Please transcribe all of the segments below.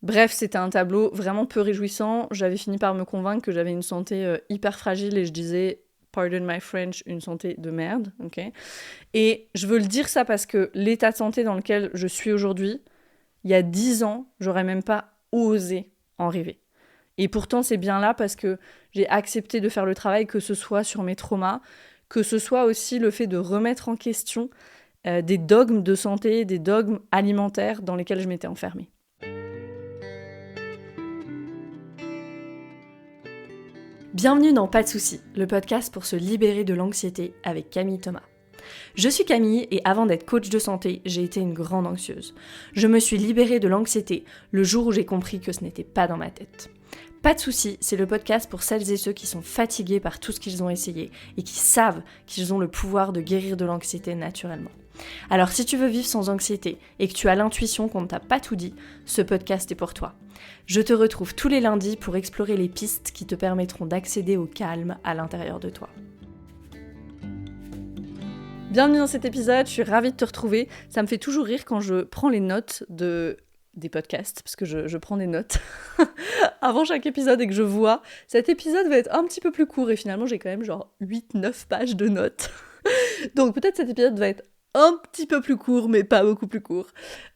Bref, c'était un tableau vraiment peu réjouissant. J'avais fini par me convaincre que j'avais une santé hyper fragile et je disais, pardon my French, une santé de merde, ok. Et je veux le dire ça parce que l'état de santé dans lequel je suis aujourd'hui, il y a 10 ans, j'aurais même pas osé en rêver. Et pourtant, c'est bien là parce que j'ai accepté de faire le travail, que ce soit sur mes traumas, que ce soit aussi le fait de remettre en question des dogmes de santé, des dogmes alimentaires dans lesquels je m'étais enfermée. Bienvenue dans Pas de soucis, le podcast pour se libérer de l'anxiété avec Camille Thomas. Je suis Camille et avant d'être coach de santé, j'ai été une grande anxieuse. Je me suis libérée de l'anxiété le jour où j'ai compris que ce n'était pas dans ma tête. Pas de soucis, c'est le podcast pour celles et ceux qui sont fatigués par tout ce qu'ils ont essayé et qui savent qu'ils ont le pouvoir de guérir de l'anxiété naturellement. Alors si tu veux vivre sans anxiété et que tu as l'intuition qu'on ne t'a pas tout dit, ce podcast est pour toi. Je te retrouve tous les lundis pour explorer les pistes qui te permettront d'accéder au calme à l'intérieur de toi. Bienvenue dans cet épisode, je suis ravie de te retrouver. Ça me fait toujours rire quand je prends les notes des podcasts, parce que je prends des notes avant chaque épisode et que je vois cet épisode va être un petit peu plus court et finalement j'ai quand même genre 8-9 pages de notes. Donc peut-être cet épisode va être un petit peu plus court, mais pas beaucoup plus court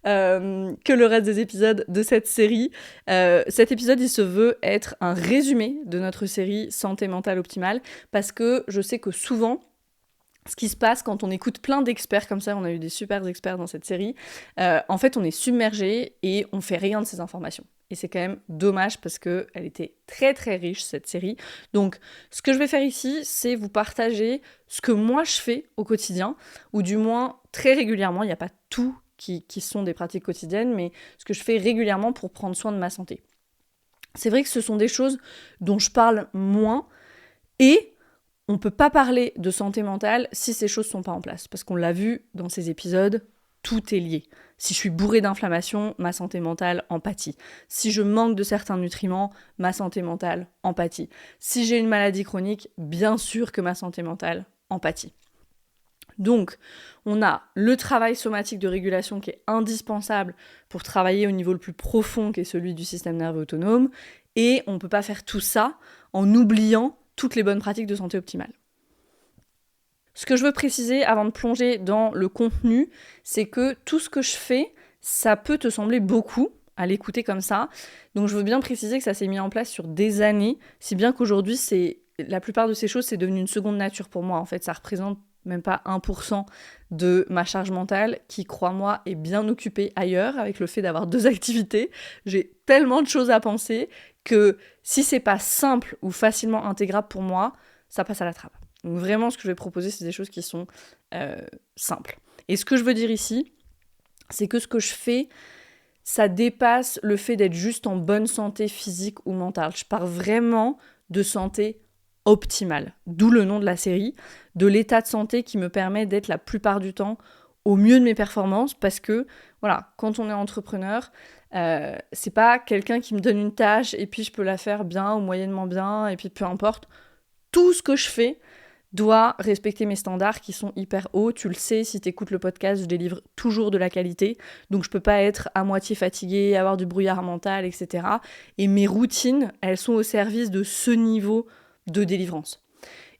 que le reste des épisodes de cette série. Cet épisode, il se veut être un résumé de notre série Santé mentale optimale, parce que je sais que souvent, ce qui se passe quand on écoute plein d'experts comme ça, on a eu des super experts dans cette série, en fait on est submergé et on fait rien de ces informations. Et c'est quand même dommage parce qu'elle était très très riche cette série. Donc ce que je vais faire ici, c'est vous partager ce que moi je fais au quotidien, ou du moins très régulièrement, il n'y a pas tout qui sont des pratiques quotidiennes, mais ce que je fais régulièrement pour prendre soin de ma santé. C'est vrai que ce sont des choses dont je parle moins et on ne peut pas parler de santé mentale si ces choses ne sont pas en place. Parce qu'on l'a vu dans ces épisodes, tout est lié. Si je suis bourrée d'inflammation, ma santé mentale en pâtit. Si je manque de certains nutriments, ma santé mentale en pâtit. Si j'ai une maladie chronique, bien sûr que ma santé mentale en pâtit. Donc, on a le travail somatique de régulation qui est indispensable pour travailler au niveau le plus profond qui est celui du système nerveux autonome. Et on ne peut pas faire tout ça en oubliant toutes les bonnes pratiques de santé optimale. Ce que je veux préciser avant de plonger dans le contenu, c'est que tout ce que je fais, ça peut te sembler beaucoup à l'écouter comme ça. Donc je veux bien préciser que ça s'est mis en place sur des années, si bien qu'aujourd'hui, la plupart de ces choses, c'est devenu une seconde nature pour moi. En fait, ça représente même pas 1% de ma charge mentale qui, crois-moi, est bien occupée ailleurs avec le fait d'avoir 2 activités. J'ai tellement de choses à penser que si c'est pas simple ou facilement intégrable pour moi, ça passe à la trappe. Donc vraiment, ce que je vais proposer, c'est des choses qui sont simples. Et ce que je veux dire ici, c'est que ce que je fais, ça dépasse le fait d'être juste en bonne santé physique ou mentale. Je parle vraiment de santé optimale, d'où le nom de la série, de l'état de santé qui me permet d'être la plupart du temps au mieux de mes performances, parce que, voilà, quand on est entrepreneur, c'est pas quelqu'un qui me donne une tâche et puis je peux la faire bien ou moyennement bien et puis peu importe. Tout ce que je fais doit respecter mes standards qui sont hyper hauts. Tu le sais, si tu écoutes le podcast, je délivre toujours de la qualité. Donc je peux pas être à moitié fatiguée, avoir du brouillard mental, etc. Et mes routines, elles sont au service de ce niveau de délivrance.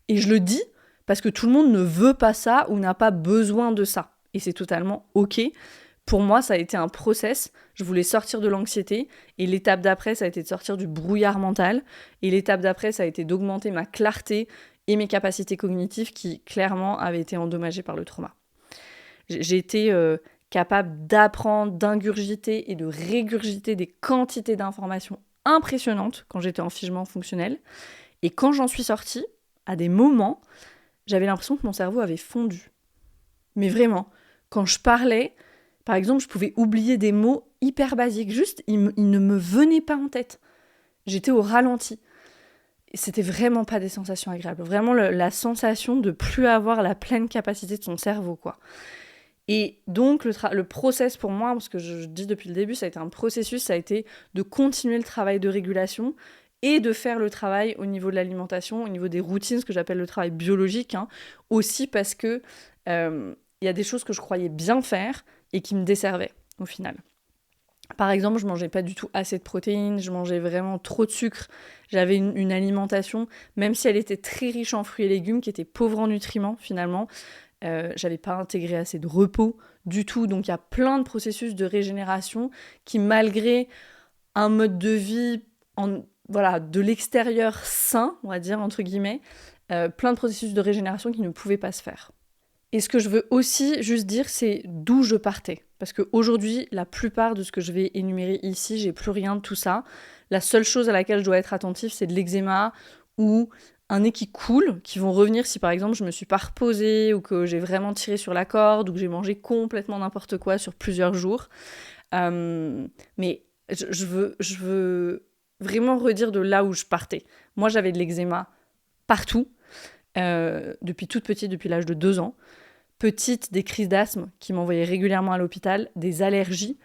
Et je le dis parce que tout le monde ne veut pas ça ou n'a pas besoin de ça. Et c'est totalement ok. Pour moi, ça a été un process. Je voulais sortir de l'anxiété. Et l'étape d'après, ça a été de sortir du brouillard mental. Et l'étape d'après, ça a été d'augmenter ma clarté et mes capacités cognitives qui, clairement, avaient été endommagées par le trauma. J'ai été capable d'apprendre, d'ingurgiter et de régurgiter des quantités d'informations impressionnantes quand j'étais en figement fonctionnel. Et quand j'en suis sortie, à des moments, j'avais l'impression que mon cerveau avait fondu. Mais vraiment, quand je parlais, par exemple, je pouvais oublier des mots hyper basiques. Juste, ils ne me venaient pas en tête. J'étais au ralenti. C'était vraiment pas des sensations agréables. Vraiment la sensation de plus avoir la pleine capacité de son cerveau, quoi. Et donc, le process pour moi, parce que je dis depuis le début, ça a été un processus, ça a été de continuer le travail de régulation et de faire le travail au niveau de l'alimentation, au niveau des routines, ce que j'appelle le travail biologique, aussi parce que y a des choses que je croyais bien faire et qui me desservaient, au final. Par exemple, je mangeais pas du tout assez de protéines, je mangeais vraiment trop de sucre. J'avais une alimentation, même si elle était très riche en fruits et légumes, qui était pauvre en nutriments finalement. J'avais pas intégré assez de repos du tout. Donc il y a plein de processus de régénération qui, malgré un mode de vie de l'extérieur sain, on va dire, entre guillemets, plein de processus de régénération qui ne pouvaient pas se faire. Et ce que je veux aussi juste dire, c'est d'où je partais. Parce qu'aujourd'hui, la plupart de ce que je vais énumérer ici, j'ai plus rien de tout ça. La seule chose à laquelle je dois être attentif, c'est de l'eczéma ou un nez qui coule, qui vont revenir si par exemple je me suis pas reposée ou que j'ai vraiment tiré sur la corde ou que j'ai mangé complètement n'importe quoi sur plusieurs jours. Mais je veux vraiment redire de là où je partais. Moi, j'avais de l'eczéma partout, depuis toute petite, depuis l'âge de 2 ans. Petite, des crises d'asthme qui m'envoyaient régulièrement à l'hôpital, des allergies.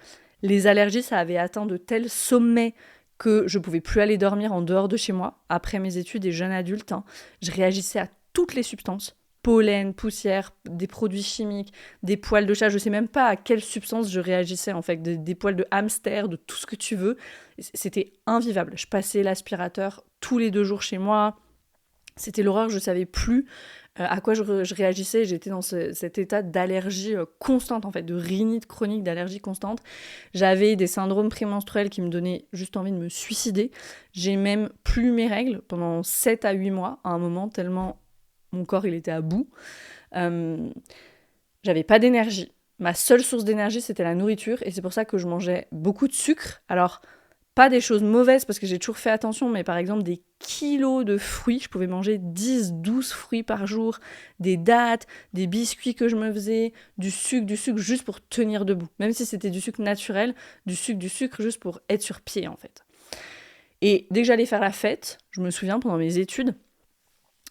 Les allergies, ça avait atteint de tels sommets que je pouvais plus aller dormir en dehors de chez moi. Après mes études et jeune adulte, je réagissais à toutes les substances. Pollen, poussière, des produits chimiques, des poils de chat. Je sais même pas à quelle substance je réagissais en fait. Des poils de hamster, de tout ce que tu veux. C'était invivable. Je passais l'aspirateur tous les 2 jours chez moi. C'était l'horreur, je savais plus à quoi je réagissais. J'étais dans cet état d'allergie constante, en fait, de rhinite chronique, d'allergie constante. J'avais des syndromes prémenstruels qui me donnaient juste envie de me suicider. J'ai même plus mes règles pendant 7 à 8 mois, à un moment, tellement mon corps il était à bout. J'avais pas d'énergie. Ma seule source d'énergie, c'était la nourriture, et c'est pour ça que je mangeais beaucoup de sucre. Alors, pas des choses mauvaises, parce que j'ai toujours fait attention, mais par exemple des kilos de fruits, je pouvais manger 10-12 fruits par jour, des dattes, des biscuits que je me faisais, du sucre juste pour tenir debout. Même si c'était du sucre naturel, du sucre juste pour être sur pied en fait. Et dès que j'allais faire la fête, je me souviens pendant mes études,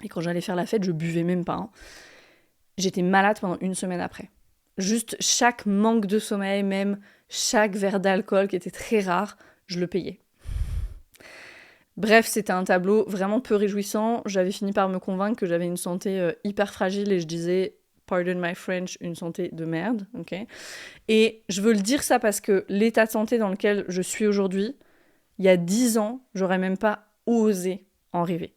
et quand j'allais faire la fête, je buvais même pas. J'étais malade pendant 1 semaine après. Juste chaque manque de sommeil, même chaque verre d'alcool qui était très rare, je le payais. Bref, c'était un tableau vraiment peu réjouissant. J'avais fini par me convaincre que j'avais une santé hyper fragile et je disais, pardon my French, une santé de merde. Okay. Et je veux le dire ça parce que l'état de santé dans lequel je suis aujourd'hui, il y a 10 ans, j'aurais même pas osé en rêver.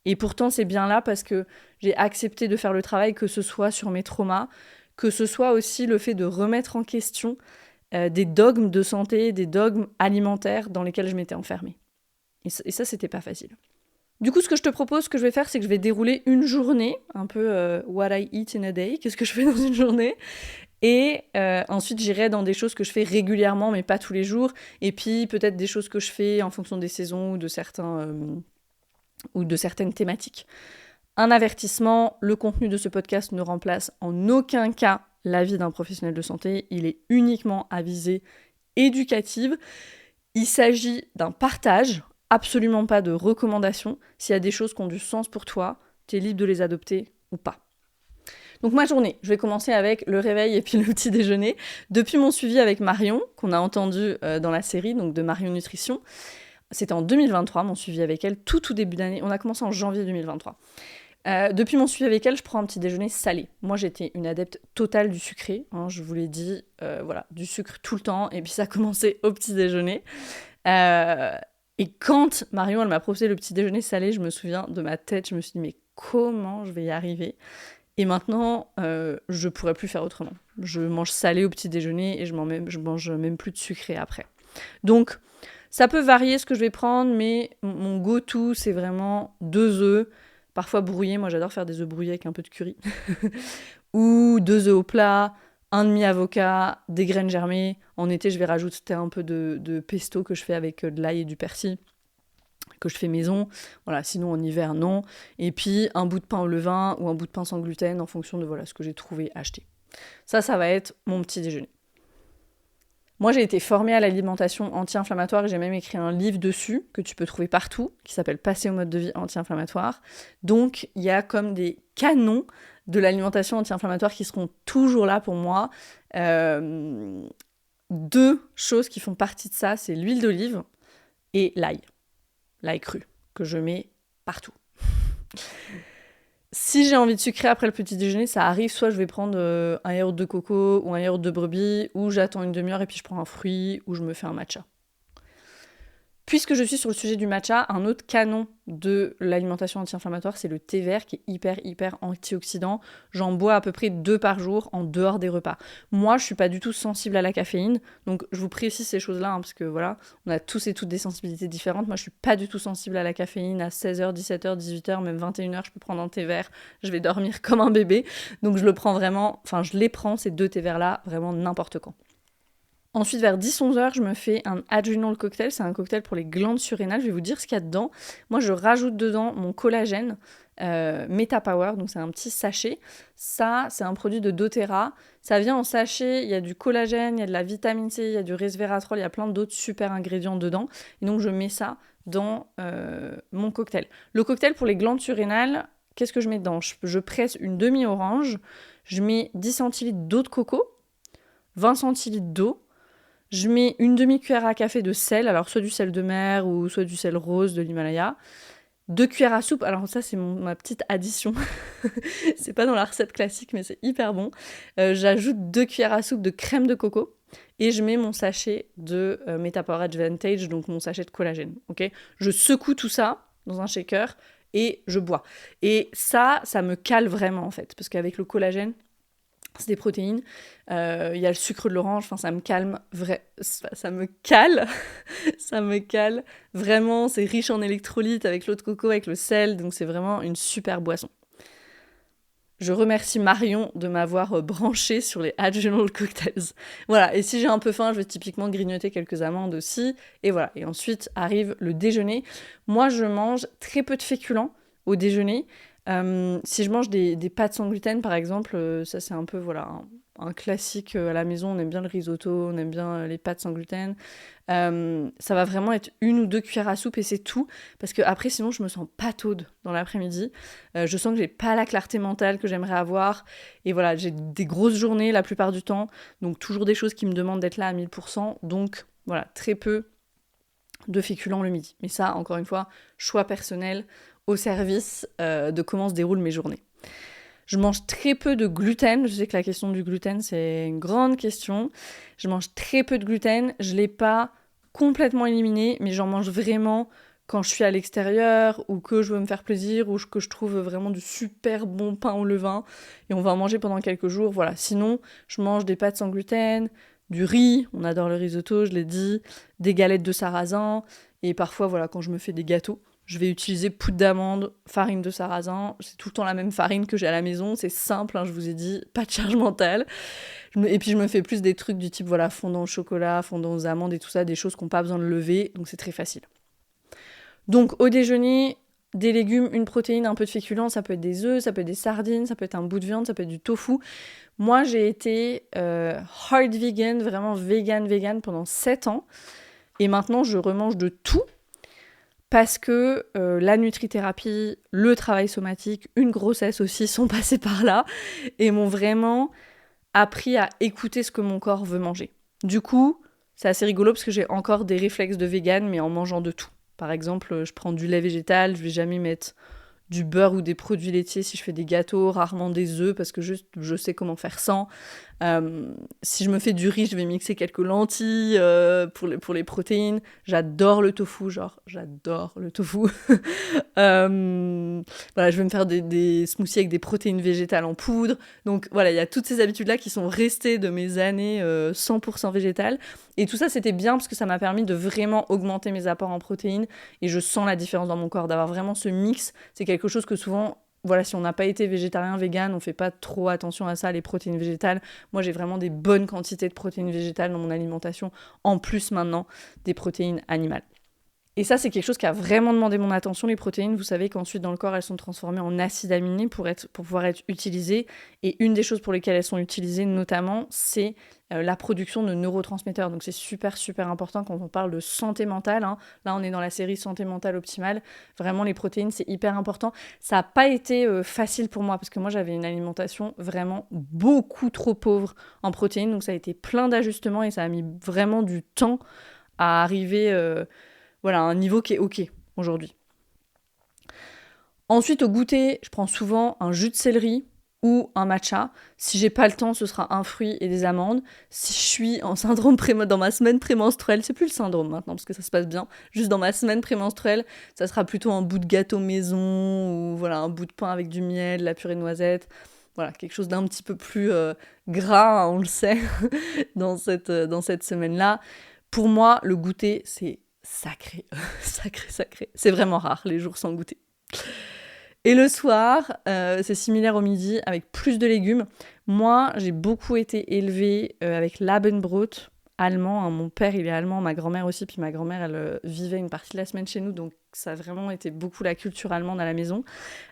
Et pourtant, c'est bien là parce que j'ai accepté de faire le travail, que ce soit sur mes traumas, que ce soit aussi le fait de remettre en question des dogmes de santé, des dogmes alimentaires dans lesquels je m'étais enfermée. Et ça, c'était pas facile. Du coup, ce que je te propose, ce que je vais faire, c'est que je vais dérouler une journée, un peu what I eat in a day, qu'est-ce que je fais dans une journée. Et ensuite, j'irai dans des choses que je fais régulièrement, mais pas tous les jours. Et puis, peut-être des choses que je fais en fonction des saisons ou de certaines thématiques. Un avertissement, le contenu de ce podcast ne remplace en aucun cas l'avis d'un professionnel de santé. Il est uniquement à visée éducative. Il s'agit d'un partage, absolument pas de recommandations. S'il y a des choses qui ont du sens pour toi, tu es libre de les adopter ou pas. Donc ma journée, je vais commencer avec le réveil et puis le petit déjeuner. Depuis mon suivi avec Marion, qu'on a entendu dans la série, donc de Marion Nutrition, c'était en 2023, mon suivi avec elle, tout début d'année. On a commencé en janvier 2023. Depuis mon suivi avec elle, je prends un petit déjeuner salé. Moi, j'étais une adepte totale du sucré. Je vous l'ai dit, du sucre tout le temps. Et puis ça a commencé au petit déjeuner. Et quand Marion, elle m'a proposé le petit déjeuner salé, je me souviens de ma tête. Je me suis dit, mais comment je vais y arriver ? Et maintenant, je pourrais plus faire autrement. Je mange salé au petit déjeuner et je mange même plus de sucré après. Donc, ça peut varier ce que je vais prendre, mais mon go-to, c'est vraiment 2 œufs, parfois brouillés. Moi, j'adore faire des œufs brouillés avec un peu de curry. Ou 2 œufs au plat, un demi-avocat, des graines germées. En été, je vais rajouter un peu de pesto que je fais avec de l'ail et du persil, que je fais maison. Voilà, sinon en hiver, non. Et puis, un bout de pain au levain ou un bout de pain sans gluten en fonction de ce que j'ai trouvé, acheté. Ça va être mon petit déjeuner. Moi, j'ai été formée à l'alimentation anti-inflammatoire et j'ai même écrit un livre dessus que tu peux trouver partout, qui s'appelle « Passer au mode de vie anti-inflammatoire ». Donc, il y a comme des canons de l'alimentation anti-inflammatoire qui seront toujours là pour moi. 2 choses qui font partie de ça, c'est l'huile d'olive et l'ail cru, que je mets partout. Si j'ai envie de sucrer après le petit déjeuner, ça arrive, soit je vais prendre un yaourt de coco ou un yaourt de brebis, ou j'attends une demi-heure et puis je prends un fruit, ou je me fais un matcha. Puisque je suis sur le sujet du matcha, un autre canon de l'alimentation anti-inflammatoire, c'est le thé vert qui est hyper antioxydant. J'en bois à peu près 2 par jour en dehors des repas. Moi, je suis pas du tout sensible à la caféine, donc je vous précise ces choses-là, parce que voilà, on a tous et toutes des sensibilités différentes. Moi, je suis pas du tout sensible à la caféine. À 16h, 17h, 18h, même 21h, je peux prendre un thé vert. Je vais dormir comme un bébé. Donc je le prends vraiment, je les prends, ces 2 thés verts-là, vraiment n'importe quand. Ensuite, vers 10-11 heures, je me fais un adrenal cocktail. C'est un cocktail pour les glandes surrénales. Je vais vous dire ce qu'il y a dedans. Moi, je rajoute dedans mon collagène, MetaPower. Donc, c'est un petit sachet. Ça, c'est un produit de doTERRA. Ça vient en sachet. Il y a du collagène, il y a de la vitamine C, il y a du resveratrol. Il y a plein d'autres super ingrédients dedans. Et donc, je mets ça dans mon cocktail. Le cocktail pour les glandes surrénales, qu'est-ce que je mets dedans ? Je presse une demi-orange. Je mets 10 centilitres d'eau de coco, 20 centilitres d'eau. Je mets une demi-cuillère à café de sel, alors soit du sel de mer ou soit du sel rose de l'Himalaya. 2 cuillères à soupe, alors ça c'est ma petite addition. C'est pas dans la recette classique mais c'est hyper bon. J'ajoute 2 cuillères à soupe de crème de coco et je mets mon sachet de MetaPower Advantage, donc mon sachet de collagène. Okay, je secoue tout ça dans un shaker et je bois. Et ça me cale vraiment en fait, parce qu'avec le collagène, c'est des protéines, il y a le sucre de l'orange, ça me calme, ça me cale, ça me cale, vraiment, c'est riche en électrolytes avec l'eau de coco, avec le sel, donc c'est vraiment une super boisson. Je remercie Marion de m'avoir branché sur les adrenal cocktails. Voilà, et si j'ai un peu faim, je vais typiquement grignoter quelques amandes aussi, et voilà. Et ensuite arrive le déjeuner. Moi, je mange très peu de féculents au déjeuner. Si je mange des pâtes sans gluten, par exemple, ça c'est un peu un classique à la maison. On aime bien le risotto, on aime bien les pâtes sans gluten. Ça va vraiment être 1 ou 2 cuillères à soupe et c'est tout. Parce que après, sinon, je me sens pataude dans l'après-midi. Je sens que j'ai pas la clarté mentale que j'aimerais avoir. Et voilà, j'ai des grosses journées la plupart du temps. Donc toujours des choses qui me demandent d'être là à 1000%. Donc voilà, très peu de féculents le midi. Mais ça, encore une fois, choix personnel au service de comment se déroulent mes journées. Je mange très peu de gluten. Je sais que la question du gluten, c'est une grande question. Je mange très peu de gluten. Je ne l'ai pas complètement éliminé, mais j'en mange vraiment quand je suis à l'extérieur ou que je veux me faire plaisir ou que je trouve vraiment du super bon pain au levain et on va en manger pendant quelques jours. Voilà. Sinon, je mange des pâtes sans gluten, du riz, on adore le risotto, je l'ai dit, des galettes de sarrasin et parfois, voilà, quand je me fais des gâteaux, je vais utiliser poudre d'amande, farine de sarrasin. C'est tout le temps la même farine que j'ai à la maison. C'est simple, je vous ai dit, pas de charge mentale. Et puis je me fais plus des trucs du type fondant au chocolat, fondant aux amandes et tout ça, des choses qui n'ont pas besoin de lever, donc c'est très facile. Donc au déjeuner, des légumes, une protéine, un peu de féculents, ça peut être des œufs, ça peut être des sardines, ça peut être un bout de viande, ça peut être du tofu. Moi j'ai été hard vegan, vraiment vegan pendant 7 ans. Et maintenant je remange de tout. Parce que la nutrithérapie, le travail somatique, une grossesse aussi sont passés par là et m'ont vraiment appris à écouter ce que mon corps veut manger. Du coup, c'est assez rigolo parce que j'ai encore des réflexes de vegan mais en mangeant de tout. Par exemple, je prends du lait végétal, je vais jamais mettre du beurre ou des produits laitiers si je fais des gâteaux, rarement des œufs parce que juste je sais comment faire sans. Si je me fais du riz, je vais mixer quelques lentilles pour les protéines. J'adore le tofu, j'adore le tofu. Voilà, je vais me faire des smoothies avec des protéines végétales en poudre. Donc voilà, il y a toutes ces habitudes-là qui sont restées de mes années 100% végétales. Et tout ça, c'était bien parce que ça m'a permis de vraiment augmenter mes apports en protéines. Et je sens la différence dans mon corps, d'avoir vraiment ce mix. C'est quelque chose que souvent... Voilà, si on n'a pas été végétarien, vegan, on fait pas trop attention à ça, les protéines végétales. Moi, j'ai vraiment des bonnes quantités de protéines végétales dans mon alimentation, en plus maintenant des protéines animales. Et ça, c'est quelque chose qui a vraiment demandé mon attention, les protéines. Vous savez qu'ensuite, dans le corps, elles sont transformées en acides aminés pour pouvoir être utilisées. Et une des choses pour lesquelles elles sont utilisées, notamment, c'est la production de neurotransmetteurs. Donc c'est super, super important quand on parle de santé mentale. Là, on est dans la série santé mentale optimale. Vraiment, les protéines, c'est hyper important. Ça n'a pas été facile pour moi, parce que moi, j'avais une alimentation vraiment beaucoup trop pauvre en protéines. Donc ça a été plein d'ajustements et ça a mis vraiment du temps à arriver... à un niveau qui est OK aujourd'hui. Ensuite, au goûter, je prends souvent un jus de céleri ou un matcha. Si j'ai pas le temps, ce sera un fruit et des amandes. Si je suis en syndrome dans ma semaine prémenstruelle, c'est plus le syndrome maintenant parce que ça se passe bien, juste dans ma semaine prémenstruelle, ça sera plutôt un bout de gâteau maison ou voilà, un bout de pain avec du miel, la purée de noisettes. Voilà, quelque chose d'un petit peu plus gras, hein, on le sait, dans cette semaine-là. Pour moi, le goûter, c'est sacré. Sacré. C'est vraiment rare, les jours sans goûter. Et le soir, c'est similaire au midi, avec plus de légumes. Moi, j'ai beaucoup été élevée avec l'Abendbrot allemand. Hein. Mon père, il est allemand, ma grand-mère aussi, puis ma grand-mère, elle vivait une partie de la semaine chez nous, donc ça a vraiment été beaucoup la culture allemande à la maison.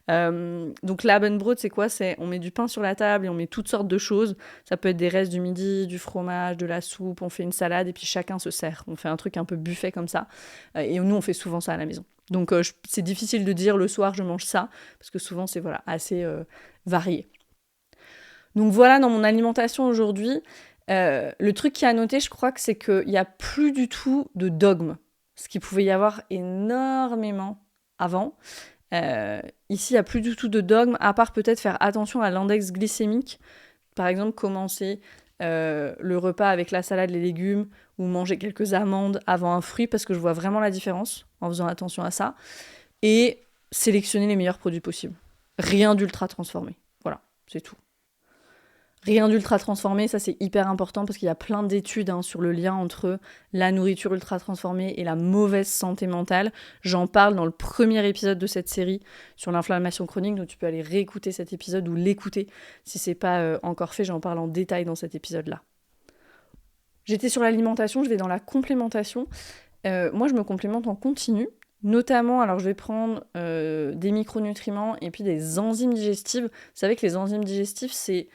Donc l'Abendbrot, c'est quoi ? On met du pain sur la table et on met toutes sortes de choses. Ça peut être des restes du midi, du fromage, de la soupe, on fait une salade et puis chacun se sert. On fait un truc un peu buffet comme ça. Et nous, on fait souvent ça à la maison. Donc c'est difficile de dire le soir je mange ça, parce que souvent c'est assez varié. Donc voilà dans mon alimentation aujourd'hui. Le truc qui est à noter, je crois que c'est qu'il n'y a plus du tout de dogme, ce qu'il pouvait y avoir énormément avant. Ici, il n'y a plus du tout de dogme, à part peut-être faire attention à l'index glycémique. Par exemple, commencer le repas avec la salade, les légumes, ou manger quelques amandes avant un fruit, parce que je vois vraiment la différence en faisant attention à ça. Et sélectionner les meilleurs produits possibles. Rien d'ultra transformé. Voilà, c'est tout. Rien d'ultra transformé, ça c'est hyper important parce qu'il y a plein d'études sur le lien entre la nourriture ultra transformée et la mauvaise santé mentale. J'en parle dans le premier épisode de cette série sur l'inflammation chronique, donc tu peux aller réécouter cet épisode ou l'écouter si c'est pas encore fait, j'en parle en détail dans cet épisode-là. J'étais sur l'alimentation, je vais dans la complémentation. Moi je me complémente en continu. Notamment, alors je vais prendre des micronutriments et puis des enzymes digestives. Vous savez que les enzymes digestives, c'est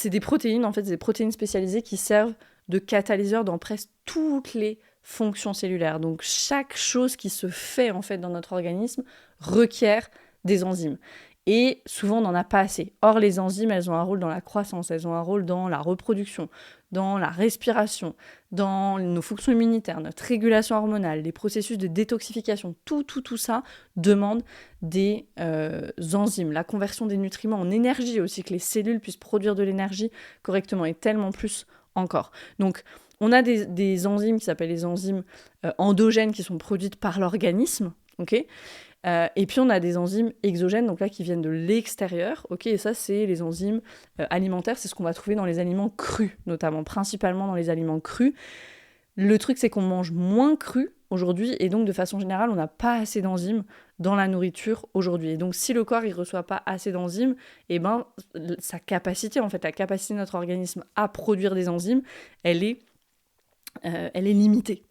des protéines, en fait, c'est des protéines spécialisées qui servent de catalyseur dans presque toutes les fonctions cellulaires. Donc chaque chose qui se fait en fait dans notre organisme requiert des enzymes. Et souvent on n'en a pas assez. Or les enzymes, elles ont un rôle dans la croissance, elles ont un rôle dans la reproduction, dans la respiration, dans nos fonctions immunitaires, notre régulation hormonale, les processus de détoxification, tout ça demande des enzymes. La conversion des nutriments en énergie aussi, que les cellules puissent produire de l'énergie correctement et tellement plus encore. Donc on a des enzymes qui s'appellent les enzymes endogènes qui sont produites par l'organisme, ok ? Et puis on a des enzymes exogènes, donc là qui viennent de l'extérieur, ok, et ça c'est les enzymes alimentaires, c'est ce qu'on va trouver dans les aliments crus, notamment, principalement dans les aliments crus. Le truc c'est qu'on mange moins cru aujourd'hui, et donc de façon générale on n'a pas assez d'enzymes dans la nourriture aujourd'hui. Et donc si le corps il reçoit pas assez d'enzymes, et ben sa capacité, en fait la capacité de notre organisme à produire des enzymes, elle est limitée.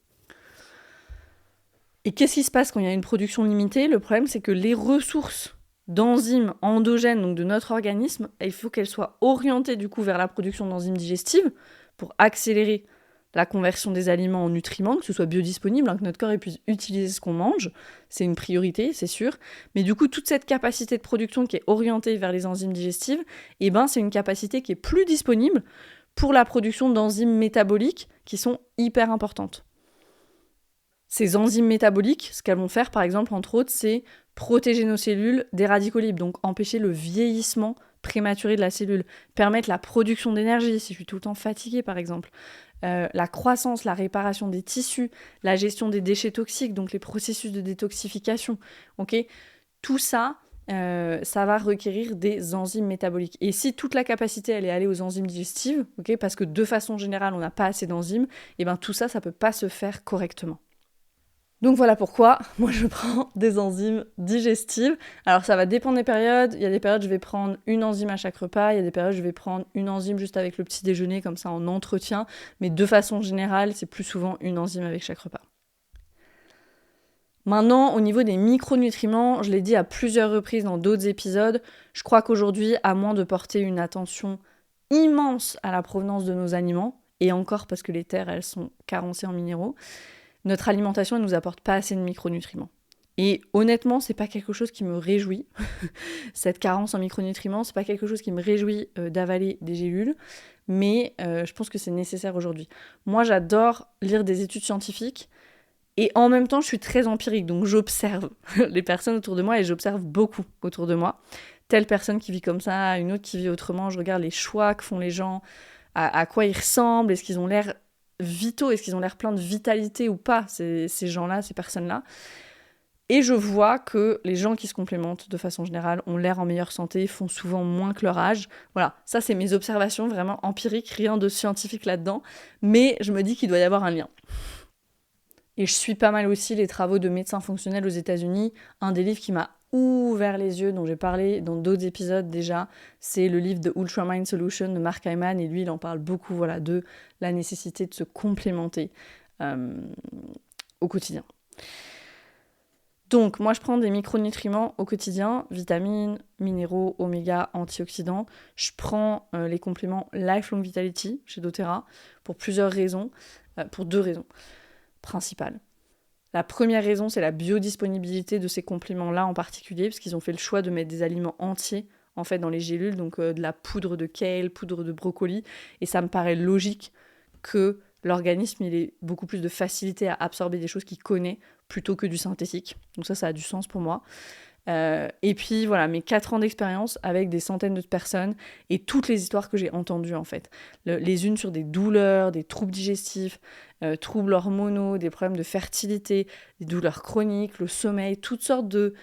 Et qu'est-ce qui se passe quand il y a une production limitée ? Le problème, c'est que les ressources d'enzymes endogènes, donc de notre organisme, il faut qu'elles soient orientées du coup vers la production d'enzymes digestives pour accélérer la conversion des aliments en nutriments, que ce soit biodisponible, que notre corps puisse utiliser ce qu'on mange. C'est une priorité, c'est sûr. Mais du coup, toute cette capacité de production qui est orientée vers les enzymes digestives, c'est une capacité qui est plus disponible pour la production d'enzymes métaboliques qui sont hyper importantes. Ces enzymes métaboliques, ce qu'elles vont faire, par exemple, entre autres, c'est protéger nos cellules des radicaux libres, donc empêcher le vieillissement prématuré de la cellule, permettre la production d'énergie, si je suis tout le temps fatiguée, par exemple, la croissance, la réparation des tissus, la gestion des déchets toxiques, donc les processus de détoxification, ok ? Tout ça, ça va requérir des enzymes métaboliques. Et si toute la capacité, elle est allée aux enzymes digestives, ok, parce que de façon générale, on n'a pas assez d'enzymes, et tout ça, ça peut pas se faire correctement. Donc voilà pourquoi moi je prends des enzymes digestives. Alors ça va dépendre des périodes. Il y a des périodes je vais prendre une enzyme à chaque repas. Il y a des périodes je vais prendre une enzyme juste avec le petit déjeuner, comme ça en entretien. Mais de façon générale, c'est plus souvent une enzyme avec chaque repas. Maintenant, au niveau des micronutriments, je l'ai dit à plusieurs reprises dans d'autres épisodes, je crois qu'aujourd'hui, à moins de porter une attention immense à la provenance de nos aliments, et encore parce que les terres, elles sont carencées en minéraux, notre alimentation ne nous apporte pas assez de micronutriments. Et honnêtement, c'est pas quelque chose qui me réjouit. Cette carence en micronutriments, c'est pas quelque chose qui me réjouit d'avaler des gélules, mais je pense que c'est nécessaire aujourd'hui. Moi, j'adore lire des études scientifiques Et en même temps, je suis très empirique, donc j'observe les personnes autour de moi et j'observe beaucoup autour de moi. Telle personne qui vit comme ça, une autre qui vit autrement, je regarde les choix que font les gens, à quoi ils ressemblent, est-ce qu'ils ont l'air vitaux, est-ce qu'ils ont l'air pleins de vitalité ou pas, ces gens-là, ces personnes-là. Et je vois que les gens qui se complémentent de façon générale ont l'air en meilleure santé, font souvent moins que leur âge. Voilà, ça c'est mes observations vraiment empiriques, rien de scientifique là-dedans, mais je me dis qu'il doit y avoir un lien. Et je suis pas mal aussi les travaux de médecins fonctionnels aux États-Unis. Un des livres qui m'a ouvert les yeux, dont j'ai parlé dans d'autres épisodes déjà, c'est le livre de Ultramind Solution de Mark Hyman, et lui il en parle beaucoup, voilà, de la nécessité de se complémenter au quotidien. Donc, moi, je prends des micronutriments au quotidien, vitamines, minéraux, oméga, antioxydants. Je prends les compléments Lifelong Vitality chez doTERRA pour plusieurs raisons, pour 2 raisons principales. La première raison, c'est la biodisponibilité de ces compléments-là en particulier, parce qu'ils ont fait le choix de mettre des aliments entiers en fait dans les gélules, donc de la poudre de kale, poudre de brocoli, et ça me paraît logique que l'organisme il ait beaucoup plus de facilité à absorber des choses qu'il connaît plutôt que du synthétique. Donc ça a du sens pour moi. Et puis voilà, mes 4 ans d'expérience avec des centaines de personnes et toutes les histoires que j'ai entendues en fait. Les unes sur des douleurs, des troubles digestifs, troubles hormonaux, des problèmes de fertilité, des douleurs chroniques, le sommeil, toutes sortes de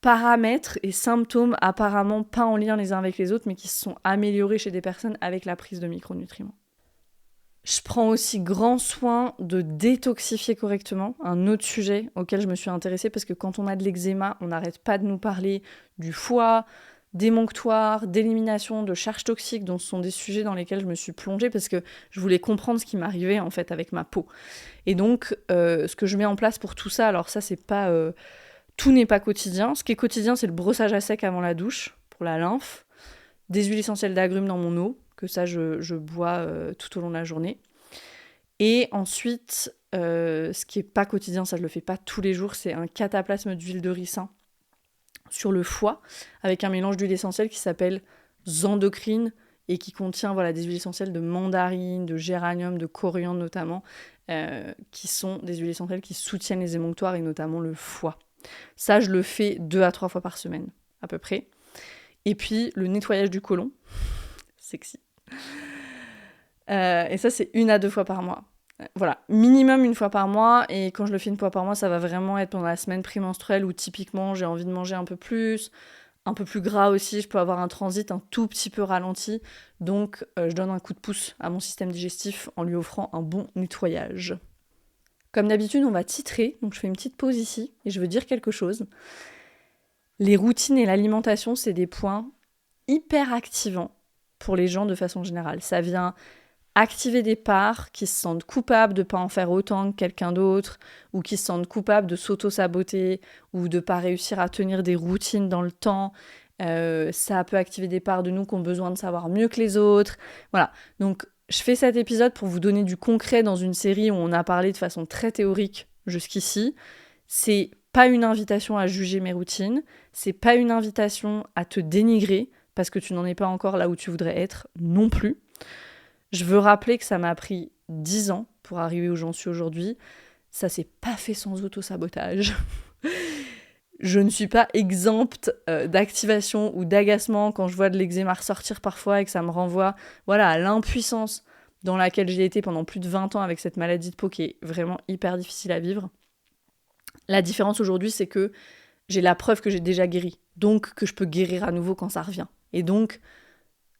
paramètres et symptômes apparemment pas en lien les uns avec les autres, mais qui se sont améliorés chez des personnes avec la prise de micronutriments. Je prends aussi grand soin de détoxifier correctement, un autre sujet auquel je me suis intéressée, parce que quand on a de l'eczéma, on n'arrête pas de nous parler du foie, d'émonctoire, d'élimination, de charges toxiques, dont ce sont des sujets dans lesquels je me suis plongée, parce que je voulais comprendre ce qui m'arrivait en fait avec ma peau. Et donc, ce que je mets en place pour tout ça, alors ça c'est pas... tout n'est pas quotidien. Ce qui est quotidien, c'est le brossage à sec avant la douche, pour la lymphe, des huiles essentielles d'agrumes dans mon eau, que ça je bois tout au long de la journée. Et ensuite, ce qui n'est pas quotidien, ça je le fais pas tous les jours, c'est un cataplasme d'huile de ricin sur le foie, avec un mélange d'huile essentielle qui s'appelle Zendocrine, et qui contient des huiles essentielles de mandarine, de géranium, de coriandre notamment, qui sont des huiles essentielles qui soutiennent les émonctoires et notamment le foie. Ça, je le fais 2 à 3 fois par semaine, à peu près. Et puis, le nettoyage du côlon, sexy. Et ça, c'est 1 à 2 fois par mois. Voilà, minimum 1 fois par mois, et quand je le fais 1 fois par mois, ça va vraiment être pendant la semaine prémenstruelle où typiquement j'ai envie de manger un peu plus gras aussi, je peux avoir un transit un tout petit peu ralenti, donc je donne un coup de pouce à mon système digestif en lui offrant un bon nettoyage. Comme d'habitude, on va titrer, donc je fais une petite pause ici, et je veux dire quelque chose. Les routines et l'alimentation, c'est des points hyper activants pour les gens de façon générale. Ça vient activer des parts qui se sentent coupables de ne pas en faire autant que quelqu'un d'autre, ou qui se sentent coupables de s'auto-saboter, ou de ne pas réussir à tenir des routines dans le temps. Ça peut activer des parts de nous qui ont besoin de savoir mieux que les autres. Voilà, donc je fais cet épisode pour vous donner du concret dans une série où on a parlé de façon très théorique jusqu'ici. C'est pas une invitation à juger mes routines, c'est pas une invitation à te dénigrer, parce que tu n'en es pas encore là où tu voudrais être non plus. Je veux rappeler que ça m'a pris 10 ans pour arriver où j'en suis aujourd'hui. Ça s'est pas fait sans auto-sabotage. Je ne suis pas exempte d'activation ou d'agacement quand je vois de l'eczéma ressortir parfois et que ça me renvoie à l'impuissance dans laquelle j'ai été pendant plus de 20 ans avec cette maladie de peau qui est vraiment hyper difficile à vivre. La différence aujourd'hui, c'est que j'ai la preuve que j'ai déjà guéri, donc que je peux guérir à nouveau quand ça revient. Et donc,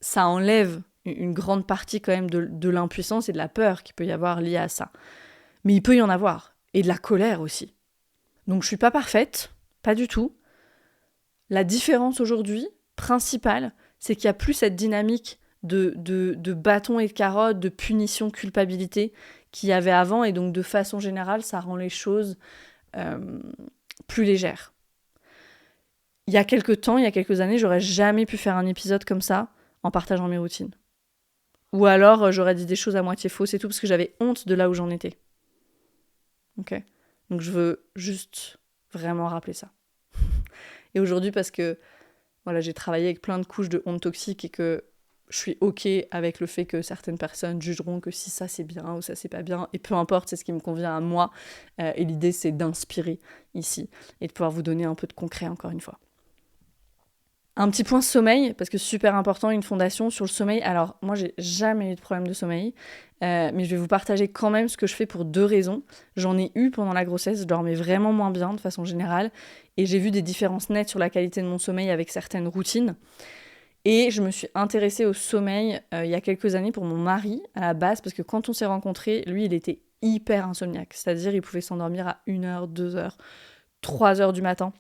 ça enlève une grande partie quand même de l'impuissance et de la peur qu'il peut y avoir liée à ça. Mais il peut y en avoir, et de la colère aussi. Donc je suis pas parfaite, pas du tout. La différence aujourd'hui, principale, c'est qu'il n'y a plus cette dynamique de bâton et de carotte, de punition, culpabilité qu'il y avait avant, et donc de façon générale, ça rend les choses plus légères. Il y a quelques années, j'aurais jamais pu faire un épisode comme ça en partageant mes routines. Ou alors, j'aurais dit des choses à moitié fausses et tout, parce que j'avais honte de là où j'en étais. Ok ? Donc je veux juste vraiment rappeler ça. Et aujourd'hui, parce que j'ai travaillé avec plein de couches de honte toxique et que je suis ok avec le fait que certaines personnes jugeront que si ça c'est bien ou ça c'est pas bien, et peu importe, c'est ce qui me convient à moi, et l'idée c'est d'inspirer ici, et de pouvoir vous donner un peu de concret encore une fois. Un petit point sommeil, parce que super important, une fondation sur le sommeil. Alors, moi, j'ai jamais eu de problème de sommeil, mais je vais vous partager quand même ce que je fais pour 2 raisons. J'en ai eu pendant la grossesse, je dormais vraiment moins bien de façon générale, et j'ai vu des différences nettes sur la qualité de mon sommeil avec certaines routines. Et je me suis intéressée au sommeil il y a quelques années pour mon mari, à la base, parce que quand on s'est rencontrés, lui, il était hyper insomniaque, c'est-à-dire il pouvait s'endormir à 1h, 2h, 3h du matin.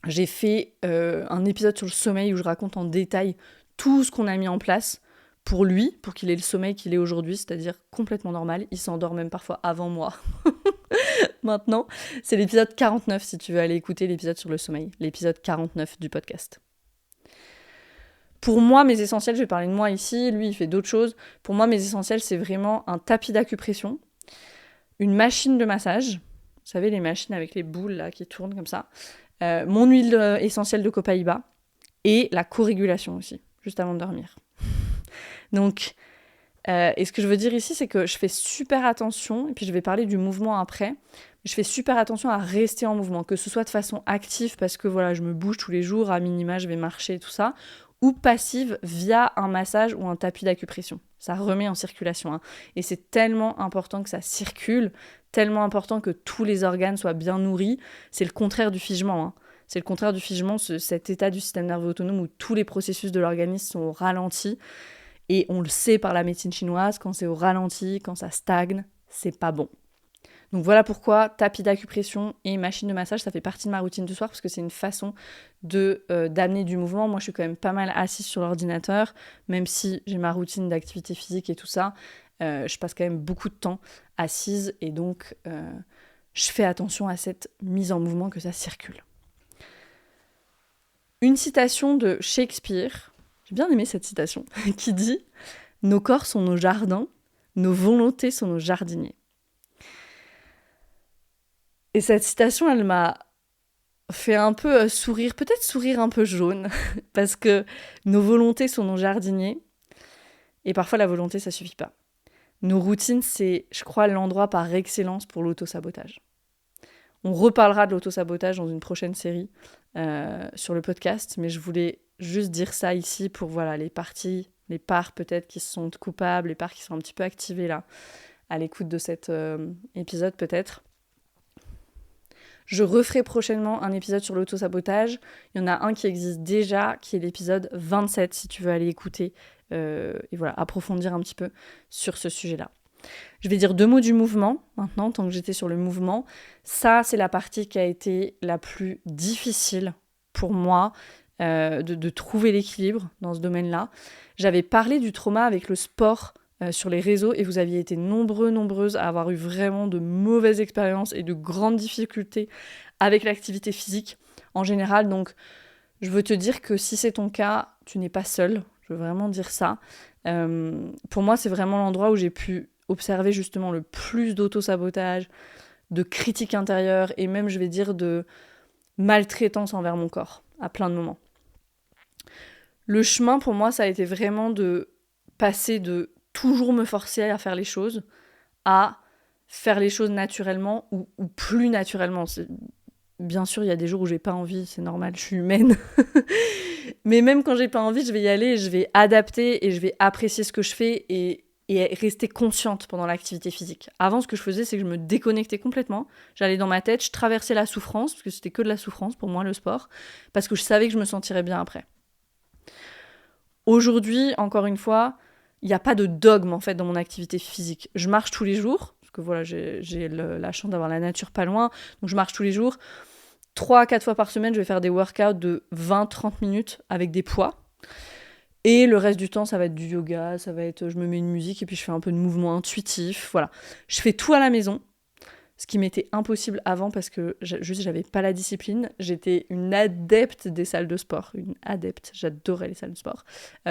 J'ai fait un épisode sur le sommeil où je raconte en détail tout ce qu'on a mis en place pour lui, pour qu'il ait le sommeil qu'il est aujourd'hui, c'est-à-dire complètement normal. Il s'endort même parfois avant moi. Maintenant, c'est l'épisode 49 si tu veux aller écouter l'épisode sur le sommeil, l'épisode 49 du podcast. Pour moi, mes essentiels, je vais parler de moi ici, lui il fait d'autres choses. Pour moi, mes essentiels, c'est vraiment un tapis d'acupression, une machine de massage, vous savez les machines avec les boules là qui tournent comme ça, mon huile essentielle de copaïba et la co-régulation aussi, juste avant de dormir. Donc, et ce que je veux dire ici, c'est que je fais super attention, et puis je vais parler du mouvement après, je fais super attention à rester en mouvement, que ce soit de façon active, parce que voilà, je me bouge tous les jours, à minima, je vais marcher et tout ça, ou passive via un massage ou un tapis d'acupression. Ça remet en circulation, hein. Et c'est tellement important que ça circule, tellement important que tous les organes soient bien nourris. C'est le contraire du figement, hein. C'est le contraire du figement, cet état du système nerveux autonome où tous les processus de l'organisme sont au ralenti. Et on le sait par la médecine chinoise, quand c'est au ralenti, quand ça stagne, c'est pas bon. Donc voilà pourquoi tapis d'acupression et machine de massage, ça fait partie de ma routine du soir, parce que c'est une façon d'amener du mouvement. Moi, je suis quand même pas mal assise sur l'ordinateur, même si j'ai ma routine d'activité physique et tout ça. Je passe quand même beaucoup de temps assise, et donc je fais attention à cette mise en mouvement, que ça circule. Une citation de Shakespeare, j'ai bien aimé cette citation, qui dit « Nos corps sont nos jardins, nos volontés sont nos jardiniers ». Et cette citation, elle m'a fait un peu sourire, peut-être sourire un peu jaune, parce que nos volontés sont nos jardiniers, et parfois la volonté, ça suffit pas. Nos routines, c'est, je crois, l'endroit par excellence pour l'autosabotage. On reparlera de l'autosabotage dans une prochaine série sur le podcast, mais je voulais juste dire ça ici pour voilà, les parts peut-être qui se sont coupables, les parts qui sont un petit peu activées là, à l'écoute de cet épisode peut-être. Je referai prochainement un épisode sur l'autosabotage. Il y en a un qui existe déjà, qui est l'épisode 27, si tu veux aller écouter et voilà, approfondir un petit peu sur ce sujet-là. Je vais dire 2 mots du mouvement, maintenant, tant que j'étais sur le mouvement. Ça, c'est la partie qui a été la plus difficile pour moi, de trouver l'équilibre dans ce domaine-là. J'avais parlé du trauma avec le sport sur les réseaux, et vous aviez été nombreuses à avoir eu vraiment de mauvaises expériences et de grandes difficultés avec l'activité physique en général. Donc, je veux te dire que si c'est ton cas, tu n'es pas seul. Je veux vraiment dire ça. Pour moi, c'est vraiment l'endroit où j'ai pu observer justement le plus d'auto-sabotage, de critiques intérieures, et même, je vais dire, de maltraitance envers mon corps, à plein de moments. Le chemin, pour moi, ça a été vraiment de passer de toujours me forcer à faire les choses à faire les choses naturellement ou plus naturellement. Bien sûr, il y a des jours où j'ai pas envie, c'est normal, je suis humaine. Mais même quand j'ai pas envie, je vais y aller, je vais adapter et je vais apprécier ce que je fais et rester consciente pendant l'activité physique. Avant, ce que je faisais, c'est que je me déconnectais complètement. J'allais dans ma tête, je traversais la souffrance, parce que c'était que de la souffrance pour moi, le sport, parce que je savais que je me sentirais bien après. Aujourd'hui, encore une fois, il n'y a pas de dogme en fait dans mon activité physique. Je marche tous les jours, parce que voilà, j'ai la chance d'avoir la nature pas loin, donc je marche tous les jours. 3 à 4 fois par semaine, je vais faire des workouts de 20-30 minutes avec des poids. Et le reste du temps, ça va être du yoga, ça va être, je me mets une musique et puis je fais un peu de mouvement intuitif, voilà. Je fais tout à la maison, ce qui m'était impossible avant parce que j'avais pas la discipline. J'étais une adepte des salles de sport, une adepte, j'adorais les salles de sport.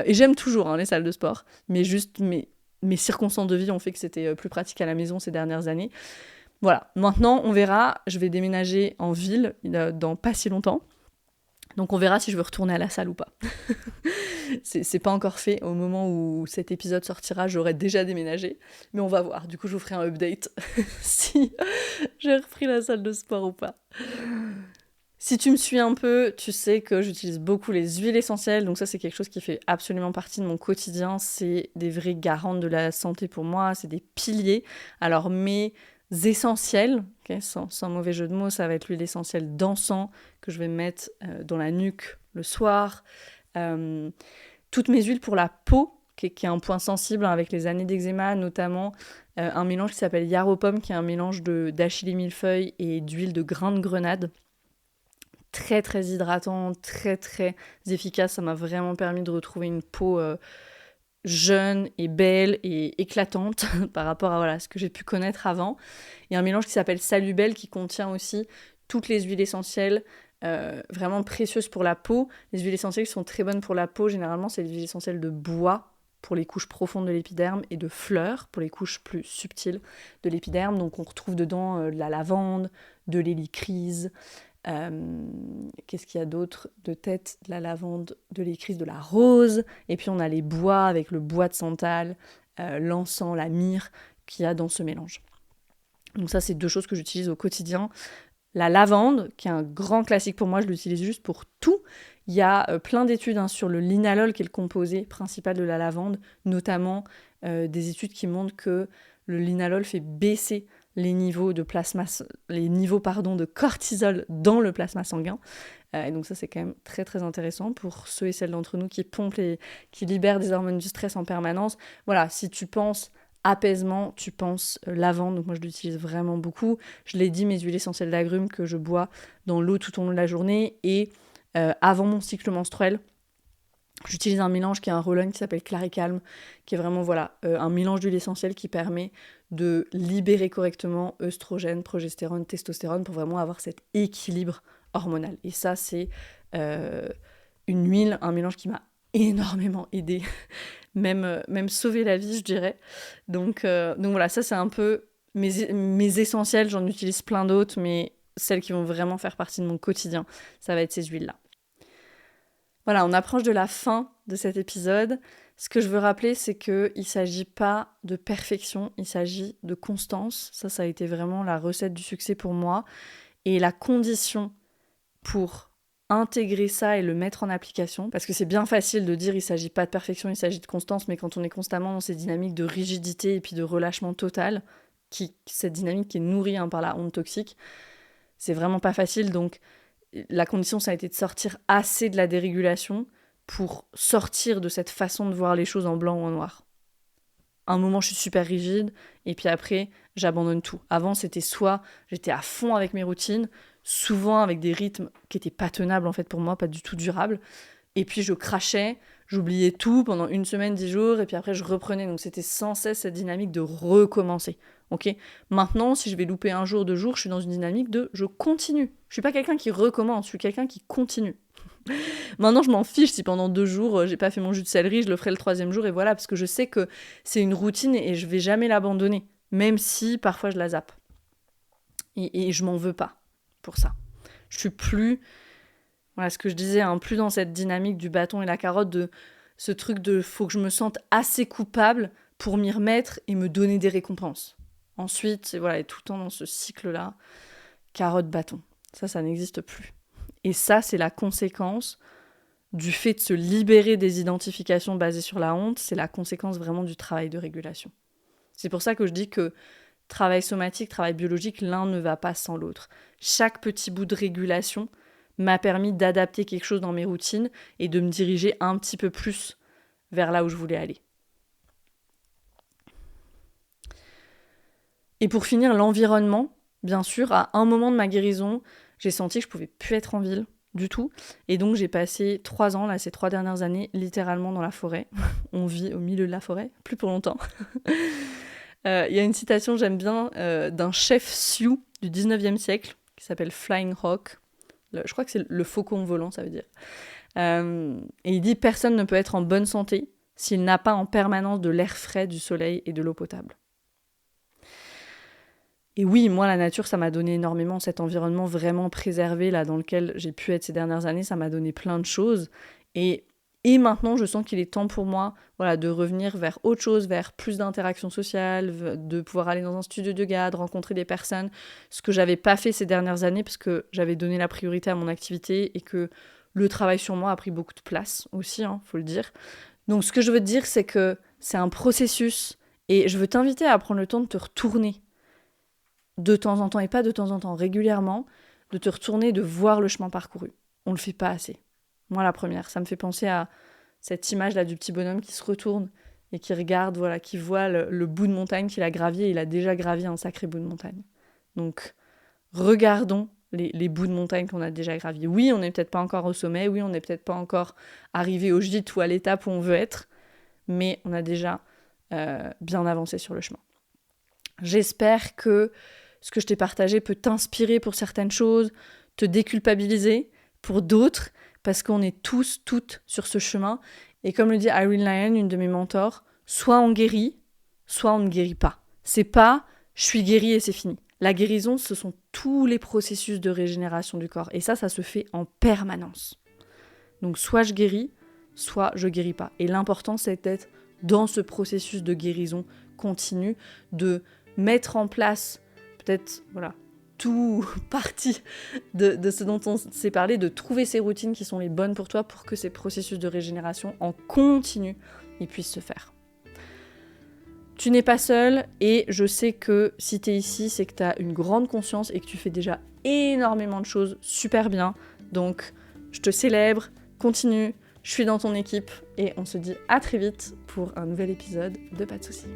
Et j'aime toujours les salles de sport, mais juste mes circonstances de vie ont fait que c'était plus pratique à la maison ces dernières années. Voilà, maintenant on verra, je vais déménager en ville dans pas si longtemps. Donc on verra si je veux retourner à la salle ou pas. C'est pas encore fait. Au moment où cet épisode sortira, j'aurai déjà déménagé. Mais on va voir. Du coup, je vous ferai un update si j'ai repris la salle de sport ou pas. Si tu me suis un peu, tu sais que j'utilise beaucoup les huiles essentielles. Donc ça, c'est quelque chose qui fait absolument partie de mon quotidien. C'est des vraies garantes de la santé pour moi. C'est des piliers. Alors mes essentiels, okay, sans mauvais jeu de mots, ça va être l'huile essentielle d'encens que je vais mettre dans la nuque le soir. Toutes mes huiles pour la peau, qui est un point sensible avec les années d'eczéma, notamment un mélange qui s'appelle Yaropom, qui est un mélange d'achillée millefeuille et d'huile de grain de grenade. Très très hydratant, très très efficace. Ça m'a vraiment permis de retrouver une peau jeune et belle et éclatante par rapport à ce que j'ai pu connaître avant. Il y a un mélange qui s'appelle Salubelle qui contient aussi toutes les huiles essentielles vraiment précieuses pour la peau. Les huiles essentielles qui sont très bonnes pour la peau, généralement, c'est les huiles essentielles de bois pour les couches profondes de l'épiderme et de fleurs pour les couches plus subtiles de l'épiderme. Donc on retrouve dedans de la lavande, de l'hélicryse, qu'est-ce qu'il y a d'autre de tête, de la lavande, de l'hélicryse, de la rose, et puis on a les bois avec le bois de santal, l'encens, la myrrhe qu'il y a dans ce mélange. Donc ça, c'est 2 choses que j'utilise au quotidien. La lavande, qui est un grand classique pour moi, je l'utilise juste pour tout. Il y a plein d'études sur le linalol, qui est le composé principal de la lavande, notamment des études qui montrent que le linalol fait baisser les niveaux de cortisol dans le plasma sanguin. Et donc ça, c'est quand même très très intéressant pour ceux et celles d'entre nous qui pompent qui libèrent des hormones du stress en permanence. Voilà, si tu penses apaisement, tu penses lavande, donc moi je l'utilise vraiment beaucoup. Je l'ai dit, mes huiles essentielles d'agrumes que je bois dans l'eau tout au long de la journée, et avant mon cycle menstruel, j'utilise un mélange qui est un roll-on qui s'appelle Claricalm, qui est vraiment un mélange d'huile essentielle qui permet de libérer correctement œstrogène, progestérone, testostérone pour vraiment avoir cet équilibre hormonal. Et ça, c'est une huile, un mélange qui m'a énormément aidée, même sauvé la vie, je dirais. Donc voilà, ça c'est un peu mes essentiels. J'en utilise plein d'autres, mais celles qui vont vraiment faire partie de mon quotidien, ça va être ces huiles-là. Voilà, on approche de la fin de cet épisode. Ce que je veux rappeler, c'est qu'il ne s'agit pas de perfection, il s'agit de constance. Ça a été vraiment la recette du succès pour moi. Et la condition pour intégrer ça et le mettre en application, parce que c'est bien facile de dire il ne s'agit pas de perfection, il s'agit de constance, mais quand on est constamment dans ces dynamiques de rigidité et puis de relâchement total, cette dynamique qui est nourrie par la honte toxique, c'est vraiment pas facile. Donc la condition, ça a été de sortir assez de la dérégulation pour sortir de cette façon de voir les choses en blanc ou en noir. À un moment, je suis super rigide, et puis après, j'abandonne tout. Avant, c'était soit j'étais à fond avec mes routines, souvent avec des rythmes qui n'étaient pas tenables en fait pour moi, pas du tout durables, et puis je crachais, j'oubliais tout pendant 1 semaine, 10 jours, et puis après je reprenais. Donc c'était sans cesse cette dynamique de recommencer. Ok. Maintenant, si je vais louper 1 jour, 2 jours, je suis dans une dynamique de je continue. Je suis pas quelqu'un qui recommence, je suis quelqu'un qui continue. Maintenant, je m'en fiche si pendant 2 jours, j'ai pas fait mon jus de céleri, je le ferai le 3e jour, et voilà, parce que je sais que c'est une routine et je vais jamais l'abandonner, même si parfois je la zappe. Et je m'en veux pas pour ça. Je suis plus, voilà ce que je disais, plus dans cette dynamique du bâton et la carotte, de ce truc de faut que je me sente assez coupable pour m'y remettre et me donner des récompenses. Ensuite, et tout le temps dans ce cycle-là, carotte-bâton. Ça n'existe plus. Et ça, c'est la conséquence du fait de se libérer des identifications basées sur la honte. C'est la conséquence vraiment du travail de régulation. C'est pour ça que je dis que travail somatique, travail biologique, l'un ne va pas sans l'autre. Chaque petit bout de régulation m'a permis d'adapter quelque chose dans mes routines et de me diriger un petit peu plus vers là où je voulais aller. Et pour finir, l'environnement, bien sûr, à un moment de ma guérison, j'ai senti que je pouvais plus être en ville du tout. Et donc j'ai passé 3 ans, ces 3 dernières années, littéralement dans la forêt. On vit au milieu de la forêt, plus pour longtemps. Il y a une citation que j'aime bien d'un chef Sioux du 19e siècle qui s'appelle Flying Hawk. Je crois que c'est le faucon volant, ça veut dire. Et il dit « Personne ne peut être en bonne santé s'il n'a pas en permanence de l'air frais, du soleil et de l'eau potable ». Et oui, moi, la nature, ça m'a donné énormément, cet environnement vraiment préservé là dans lequel j'ai pu être ces dernières années, ça m'a donné plein de choses. Et maintenant, je sens qu'il est temps pour moi de revenir vers autre chose, vers plus d'interaction sociale, de pouvoir aller dans un studio de yoga, de rencontrer des personnes, ce que j'avais pas fait ces dernières années parce que j'avais donné la priorité à mon activité et que le travail sur moi a pris beaucoup de place aussi, faut le dire. Donc ce que je veux te dire, c'est que c'est un processus et je veux t'inviter à prendre le temps de te retourner de temps en temps, et pas de temps en temps, régulièrement, de te retourner, de voir le chemin parcouru. On le fait pas assez. Moi, la première, ça me fait penser à cette image-là du petit bonhomme qui se retourne et qui regarde, qui voit le bout de montagne qu'il a gravi, et il a déjà gravi un sacré bout de montagne. Donc, regardons les bouts de montagne qu'on a déjà gravis. Oui, on n'est peut-être pas encore au sommet, oui, on n'est peut-être pas encore arrivé au gîte ou à l'étape où on veut être, mais on a déjà bien avancé sur le chemin. J'espère que ce que je t'ai partagé peut t'inspirer pour certaines choses, te déculpabiliser pour d'autres, parce qu'on est tous, toutes sur ce chemin. Et comme le dit Irene Lyon, une de mes mentors, soit on guérit, soit on ne guérit pas. C'est pas « je suis guérie et c'est fini ». La guérison, ce sont tous les processus de régénération du corps. Et ça se fait en permanence. Donc soit je guéris, soit je guéris pas. Et l'important, c'est d'être dans ce processus de guérison continue, de mettre en place peut-être tout partie de ce dont on s'est parlé, de trouver ces routines qui sont les bonnes pour toi pour que ces processus de régénération en continu ils puissent se faire. Tu n'es pas seul et je sais que si tu es ici, c'est que tu as une grande conscience et que tu fais déjà énormément de choses super bien. Donc je te célèbre, continue, je suis dans ton équipe et on se dit à très vite pour un nouvel épisode de Pas de soucis.